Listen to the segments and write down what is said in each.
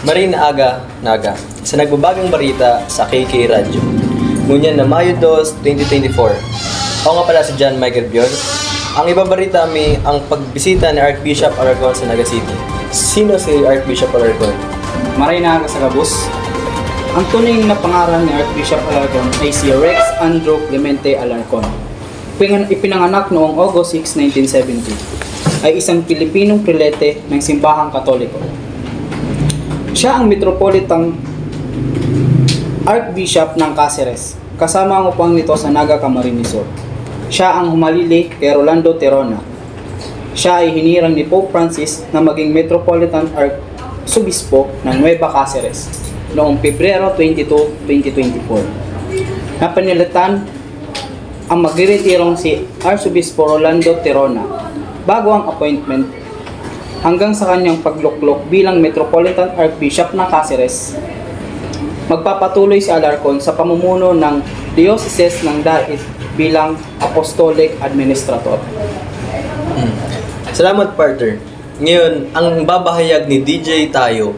Maring Naga sa nagbabagang balita sa KK Radyo. Ngunyan na Mayo 2, 2024. Ako nga pala si John Michael Biol. Ang ibabarita mi ang pagbisita ni Archbishop Alarcon sa Naga City. Sino si Archbishop Alarcon? Maray na sa kabus. Ang tunay na pangalan ni Archbishop Alarcon ay si Rex Andrew Clemente Alarcon. Ipinanganak noong August 6, 1970. Ay isang Pilipinong prelete ng simbahang Katoliko. Siya ang Metropolitan Archbishop ng Cáceres, kasama ang upang nito sa Naga Camarines Sur. Siya ang humalili kay Rolando Tirona. Siya ay hinirang ni Pope Francis na maging Metropolitan Archbispo ng Nueva Cáceres noong Pebrero 22, 2024. Napanilitan ang magreretirong si Archbispo Rolando Tirona bago ang appointment hanggang sa kanyang pagluklok bilang Metropolitan Archbishop ng Cáceres. Magpapatuloy si Alarcon sa pamumuno ng Diocese ng Dait bilang Apostolic Administrator. Salamat, partner. Ngayon, ang babahayag ni DJ Tayo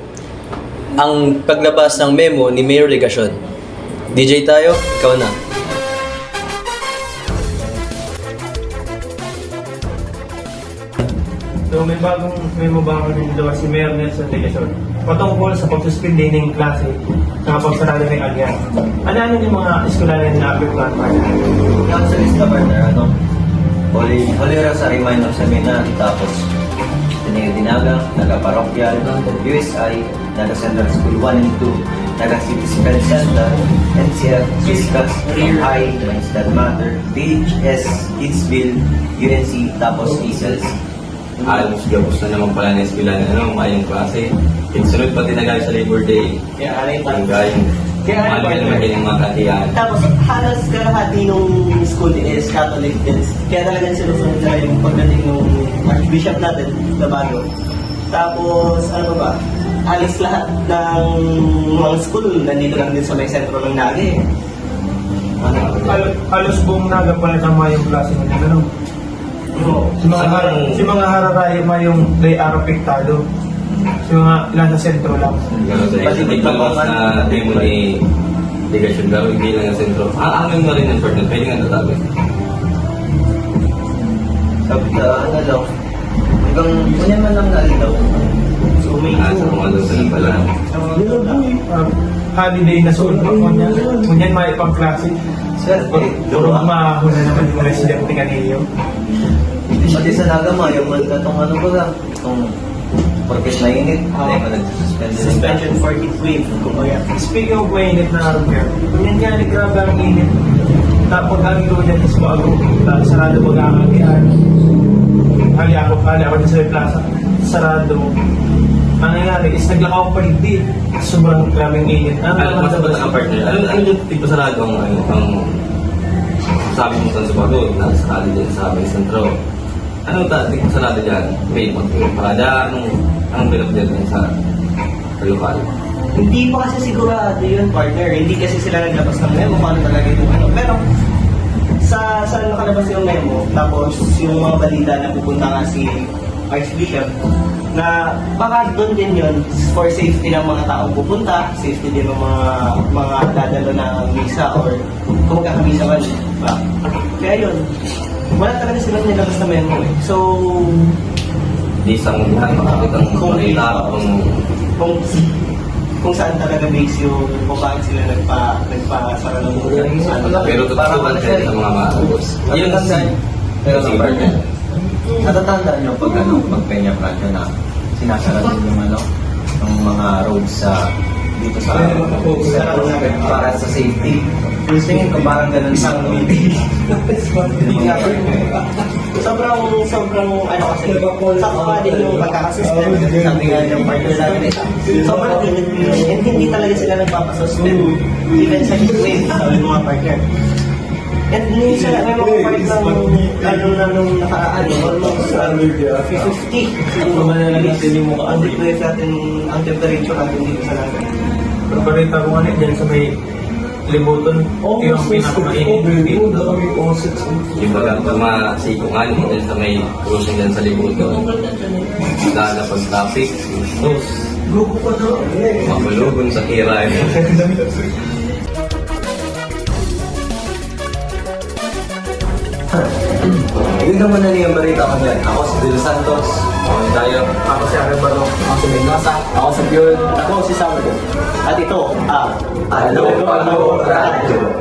ang paglabas ng memo ni Mayor Legacion. DJ Tayo, ikaw na. So may bagong memo ba rin daw si Mayor Nelson Legacion patungkol sa pagsuspindi ng klase sa pagsarado ng alyan. Ano yung mga eskwelanan na apektuhan pa? Yung sa lista partner, Holy Rosary Minor Seminar, tapos Dinaga, Naga Parokyal, USI, Naga Central School 1 and 2, Naga City Spell Center, NCF, Fiscas, High, Minds That Matter, DHS, Kidsville, UNC, tapos TCELS. Alam siya gusto na naman pala na eskwela na mayong klase. Sunod pati na guys sa Labor Day. Kaya ano yung Ang gayong mahal ka naman din yung mga katiyan. Tapos halos kalahati nung school is Catholic din. Kaya talagang sinusunod na yung pagdating ng Archbishop natin na bago. Tapos ano ba? Alis lahat ng mga school nandito lang din sa may sentro ng Naga eh. Halos buong Naga pala tama yung klase ng ano. Si mga hararayo yung they are apektado. Si mga ilan sa sentro lang. Pati pagbabas na demo ni Legacion daw, hindi lang ang sentro. Ang na rin ng short na pwede nga tatawin. Sabi ka, ano daw? Hanggang kunya man lang nalidaw. So may Sa mga doon na pala. Holiday na soon pa ko niya. Kunyan may pang klase. swerte. Puro mahuna naman yung residente kanino. Pati sa Nagama, yung katong ano ba lang, itong porkit mainit, hindi pa nag-suspend. Suspension for heat wave. Speaking of mainit na araw nga, kunyan nga, grabe ang init. Tapos ang ilo dyan is bago. Sarado mag-aangian. Hali ako sa may plaza. Sarado. Ang nangyari is naglakaw pa hindi. Sobrang grabing init. Alam mo sa batang partner, ano yung tipo sarado ang sabi mo sa Subago, nakasakali din sa aming sentro. Ano tipo sarado dyan? May magparada, anong bilog dyan sa lokal? Hindi pa kasi sigurado yun, partner. Hindi kasi sila naglabas ng memo paano talaga yung ano. Pero sa nakalabas yung memo, tapos yung mga balita na pupunta nga si Archbishop, na baka doon din yun for safety ng mga taong pupunta, safety din ng mga dadalo na visa or kung magkakamisa man. Diba? Kaya yun, wala talaga silang nilabas na memo eh. So, Di isang makakitang balita kung saan talaga base yung kung bakit sila nagpasara ng mga pero totoo ba sa mga maagos? Yun kasi, pero si partner. natatandaan nyo pag Peña Franco na sinasara din yung mga roads sa dito sa para sa safety. Yung tingin ko parang ganun isang sobrang ano kasi sakto pa din yung pagkakasuspend sabi nga yung partner natin sobrang init and hindi talaga sila nagpapasuspend even sa heat wave sabi mga partner. And minsan, may mga part ng nung nakaraan, almost 50. Mamanalagay din yung mukha. Ang temperature natin dito sa natin. Pero balita ko nga dyan sa may libuton. Yung pinakamainit dito. Yung bagang pagmasikungan mo dyan sa may cruising dyan sa libuto. Lalo pag traffic, sus, mapulugon sa kiray. Yun naman na niyang balita ko dyan. Ako si Del Santos. Okay tayo. Ako si Arevalo. Ako si Mendoza. Ako si Bjorn. Ako si Samuel. At ito, Alo, Alo, Radio.